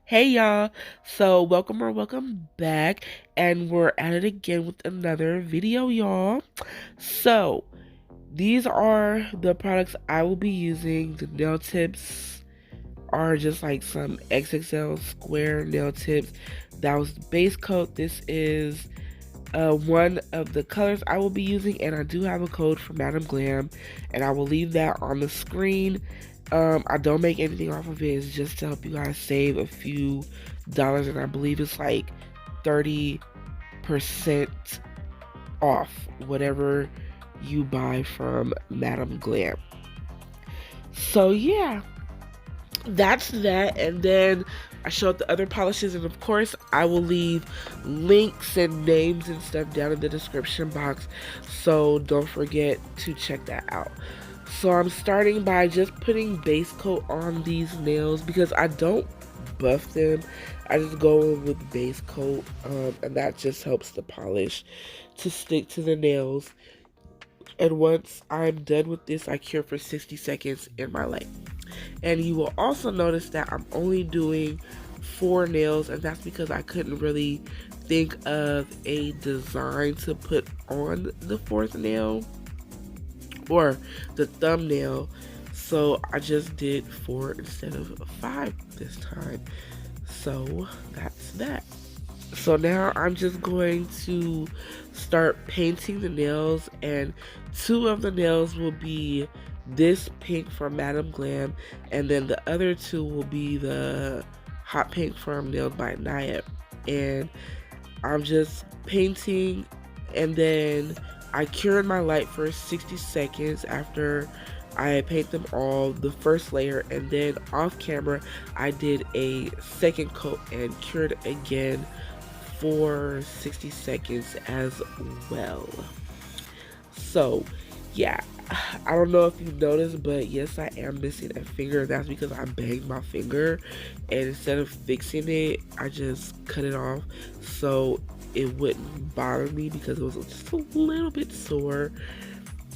Hey y'all, so welcome back, and we're at it again with another video, y'all. So these are the products I will be using. The nail tips are just like some XXL square nail tips. That was the base coat. This is one of the colors I will be using, and I do have a code for Madam Glam, and I will leave that on the screen. I don't make anything off of it. It's just to help you guys save a few dollars, and I believe it's like 30% off whatever you buy from Madam Glam. So yeah, that's that. And then I showed the other polishes, and of course I will leave links and names and stuff down in the description box, so don't forget to check that out. So I'm starting by just putting base coat on these nails because I don't buff them. I just go in with base coat, and that just helps the polish to stick to the nails. And once I'm done with this, I cure for 60 seconds in my light. And you will also notice that I'm only doing 4 nails, and that's because I couldn't really think of a design to put on the 4th nail or the thumbnail, so I just did 4 instead of 5 this time. So that's that. So now I'm just going to start painting the nails, and 2 of the nails will be this pink from Madam Glam, and then the other 2 will be the hot pink from Nailed by Naya. And I'm just painting, and then I cured my light for 60 seconds after I paint them all, the first layer, and then off camera I did a second coat and cured again for 60 seconds as well. So yeah, I don't know if you noticed, but yes, I am missing a finger. That's because I banged my finger, and instead of fixing it, I just cut it off so it wouldn't bother me because it was just a little bit sore.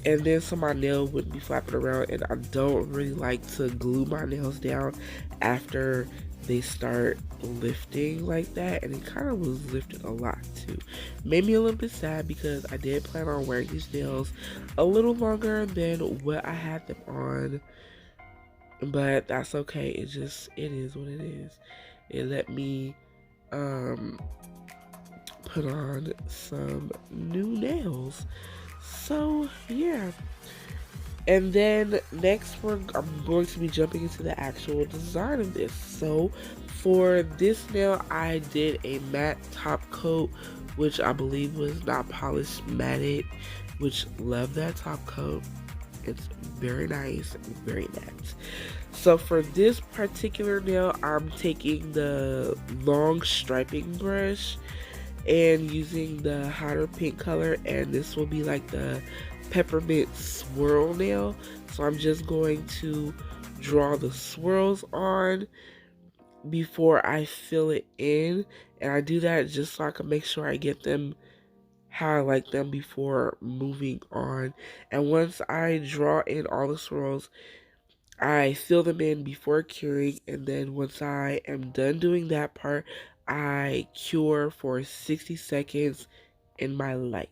And then so my nail wouldn't be flapping around, and I don't really like to glue my nails down after they start lifting like that, and it kind of was lifting a lot too. Made me a little bit sad because I did plan on wearing these nails a little longer than what I had them on, but that's okay. It is what it is. It let me put on some new nails. So yeah. And then next I'm going to be jumping into the actual design of this. So for this nail, I did a matte top coat, which I believe was not polished matted, which love that top coat. It's very nice, very matte. So for this particular nail, I'm taking the long striping brush and using the hotter pink color, and this will be like the Peppermint Swirl nail. So I'm just going to draw the swirls on before I fill it in, and I do that just so I can make sure I get them how I like them before moving on. And once I draw in all the swirls, I fill them in before curing, and then once I am done doing that part, I cure for 60 seconds in my light.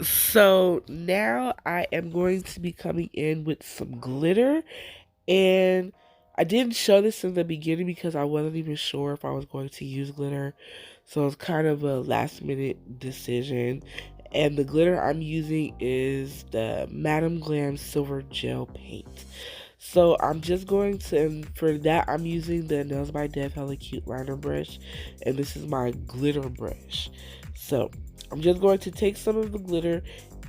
So now I am going to be coming in with some glitter, and I didn't show this in the beginning because I wasn't even sure if I was going to use glitter. So it's kind of a last minute decision. And the glitter I'm using is the Madam Glam Silver Gel Paint. So I'm just going to, and for that I'm using the Nails by Death Hella Cute liner brush, and this is my glitter brush. So I'm just going to take some of the glitter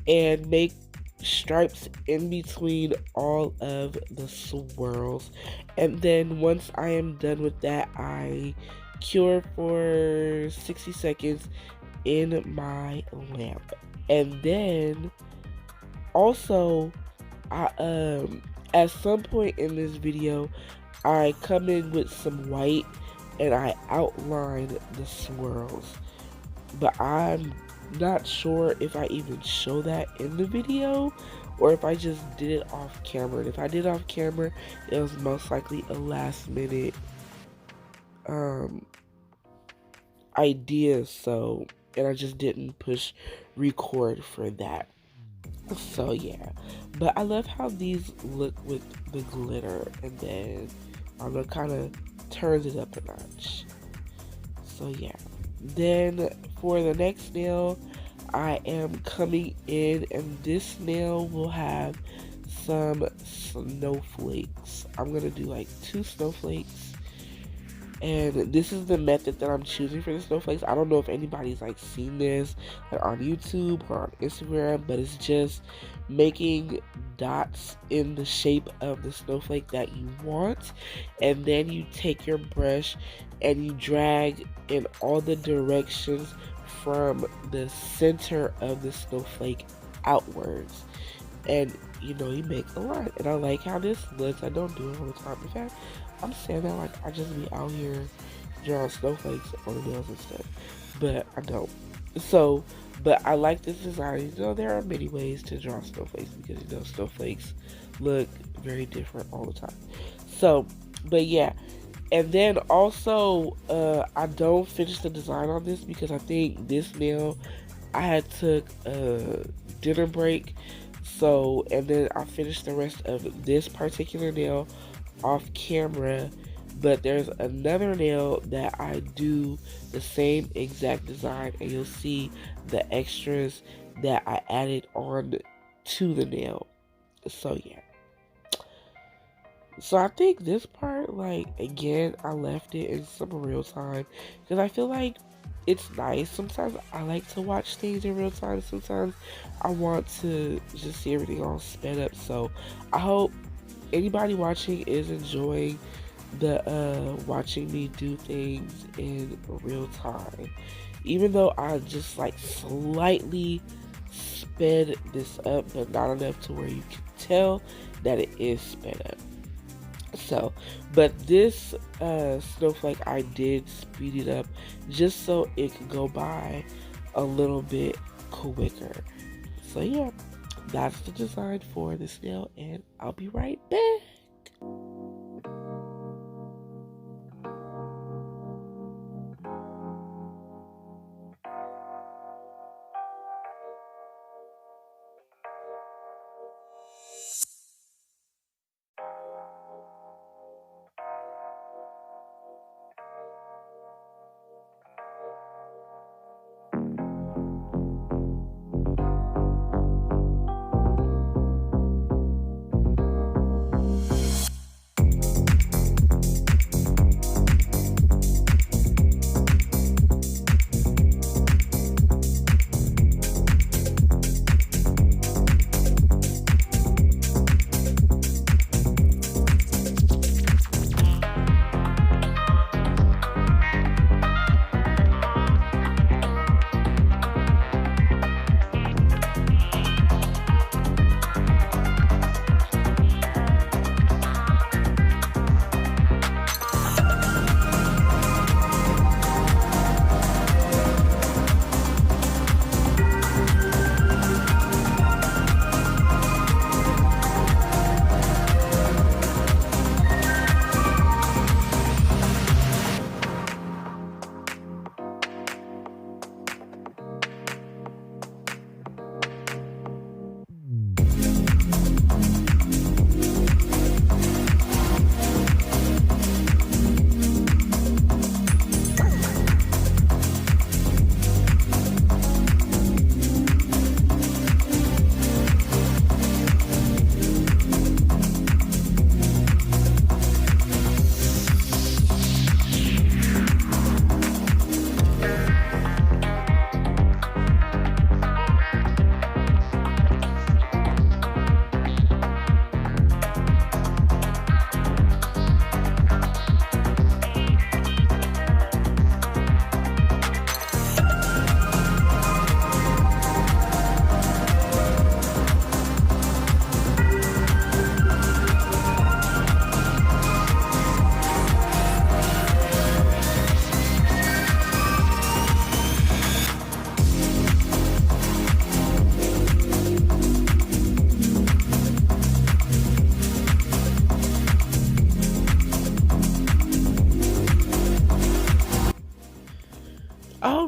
and make stripes in between all of the swirls. And then once I am done with that, I cure for 60 seconds in my lamp. And then also at some point in this video I come in with some white and I outline the swirls, but I'm not sure if I even show that in the video or if I just did it off camera. And if I did it off camera, it was most likely a last minute idea, so, and I just didn't push record for that. So yeah, but I love how these look with the glitter, and then it kind of turns it up a notch. So yeah, then for the next nail, I am coming in, and this nail will have some snowflakes. I'm gonna do like 2 snowflakes, and this is the method that I'm choosing for the snowflakes. I don't know if anybody's like seen this like on YouTube or on Instagram, but it's just making dots in the shape of the snowflake that you want, and then you take your brush and you drag in all the directions from the center of the snowflake outwards, and you know, you make a line. And I like how this looks. I don't do it all the time. In fact, I'm saying that like I just be out here drawing snowflakes on the nails and stuff, but I don't. So, but I like this design. You know, there are many ways to draw snowflakes because, you know, snowflakes look very different all the time. So, but yeah. And then also, I don't finish the design on this because I think this nail, I had took a dinner break. So, and then I finished the rest of this particular nail off camera, but there's another nail that I do the same exact design, and you'll see the extras that I added on to the nail. So yeah, so I think this part, like, again, I left it in some real time because I feel like it's nice. Sometimes I like to watch things in real time. Sometimes I want to just see everything all sped up. So I hope anybody watching is enjoying the watching me do things in real time. Even though I just like slightly sped this up, but not enough to where you can tell that it is sped up. So, but this snowflake, I did speed it up just so it could go by a little bit quicker. So yeah, that's the design for this nail, and I'll be right back.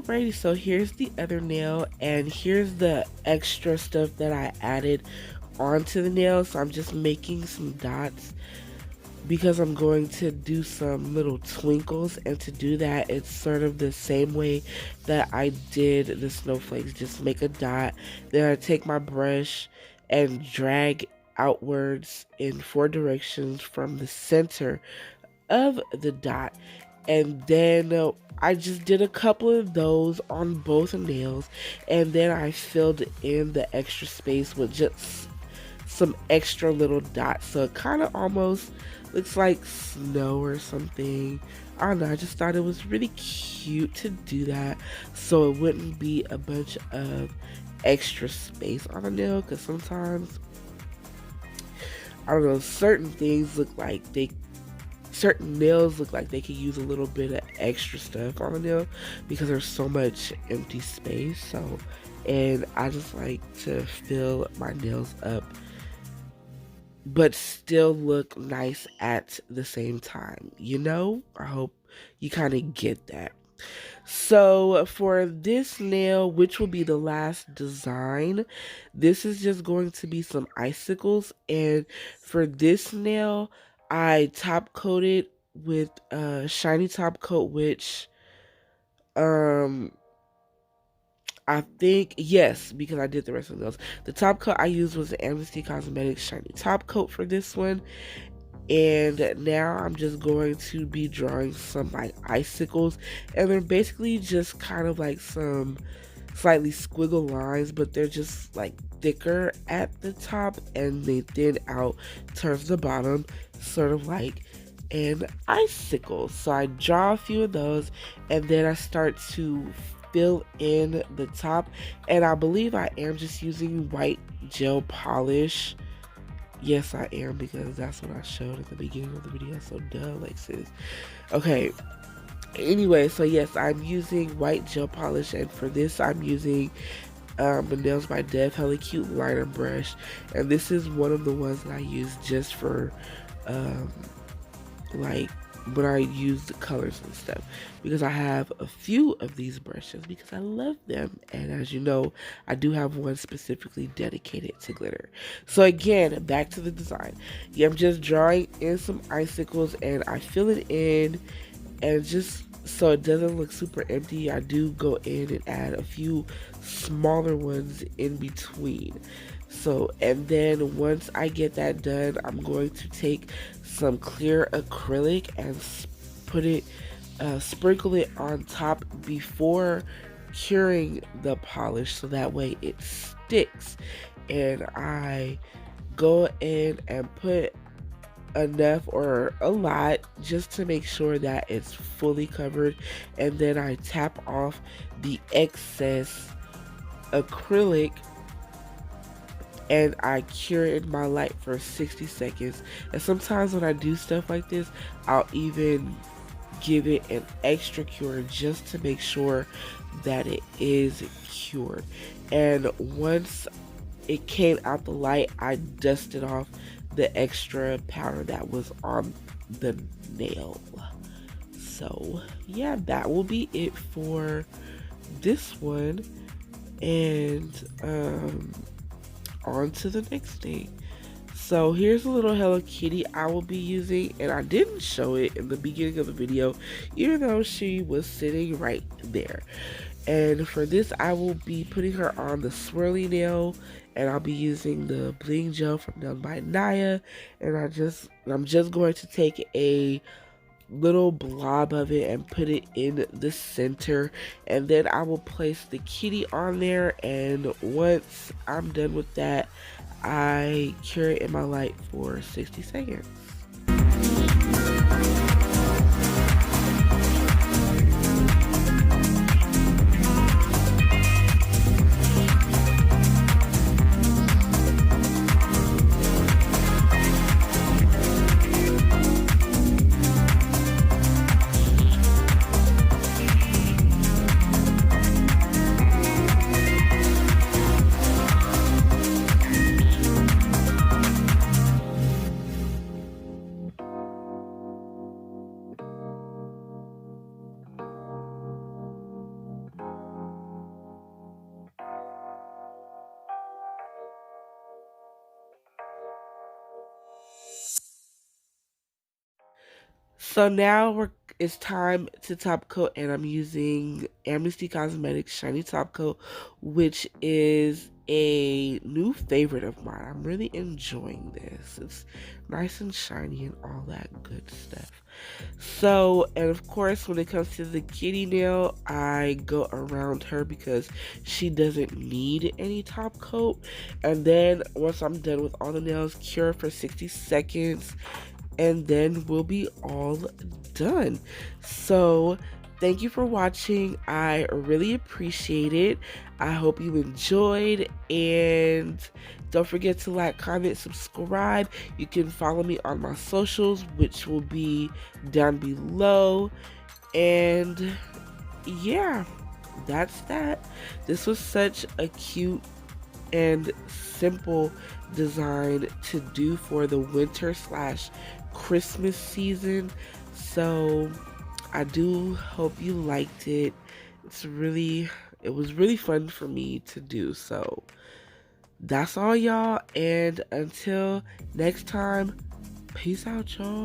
Alrighty, so here's the other nail, and here's the extra stuff that I added onto the nail. So I'm just making some dots because I'm going to do some little twinkles, and to do that, it's sort of the same way that I did the snowflakes. Just make a dot, then I take my brush and drag outwards in 4 directions from the center of the dot, and then I just did a couple of those on both nails, and then I filled in the extra space with just some extra little dots, so it kind of almost looks like snow or something. I don't know, I just thought it was really cute to do that, so it wouldn't be a bunch of extra space on a nail, because sometimes, I don't know, certain nails look like they could use a little bit of extra stuff on the nail because there's so much empty space. So, and I just like to fill my nails up but still look nice at the same time, you know? I hope you kind of get that. So for this nail, which will be the last design, this is just going to be some icicles, and for this nail I top coated with a shiny top coat, which I think, yes, because I did the rest of those. The top coat I used was the Amnesty Cosmetics shiny top coat for this one. And now I'm just going to be drawing some like icicles, and they're basically just kind of like some slightly squiggle lines, but they're just like thicker at the top and they thin out towards the bottom, sort of like an icicle. So I draw a few of those, and then I start to fill in the top, and I believe I am just using white gel polish. Yes, I am, because that's what I showed at the beginning of the video. So duh, like sis. Okay. Anyway, so yes, I'm using white gel polish, and for this I'm using the Nails by Dev Hella Cute liner brush, and this is one of the ones that I use just for like when I use the colors and stuff, because I have a few of these brushes because I love them, and as you know, I do have one specifically dedicated to glitter. So again, back to the design. Yeah, I'm just drawing in some icicles, and I fill it in, and just so it doesn't look super empty, I do go in and add a few smaller ones in between. So, and then once I get that done, I'm going to take some clear acrylic and sprinkle it on top before curing the polish, so that way it sticks. And I go in and put enough or a lot just to make sure that it's fully covered, and then I tap off the excess acrylic and I cure it in my light for 60 seconds. And sometimes when I do stuff like this, I'll even give it an extra cure just to make sure that it is cured. And once it came out the light, I dusted off the extra powder that was on the nail. So yeah, that will be it for this one, and on to the next thing. So here's a little Hello Kitty I will be using, and I didn't show it in the beginning of the video even though she was sitting right there. And for this, I will be putting her on the swirly nail, and I'll be using the bling gel from Nails by Naya, and I'm just going to take a little blob of it and put it in the center, and then I will place the kitty on there, and once I'm done with that, I cure it in my light for 60 seconds. So now it's time to top coat, and I'm using Amnesty Cosmetics Shiny Top Coat, which is a new favorite of mine. I'm really enjoying this. It's nice and shiny and all that good stuff. So, and of course, when it comes to the kitty nail, I go around her because she doesn't need any top coat. And then once I'm done with all the nails, cure for 60 seconds, and then we'll be all done. So, thank you for watching. I really appreciate it. I hope you enjoyed, and don't forget to like, comment, subscribe. You can follow me on my socials, which will be down below. And yeah, that's that. This was such a cute and simple design to do for the winter slash Christmas season. So I do hope you liked it. It was really fun for me to do. So that's all, y'all, and until next time, peace out, y'all.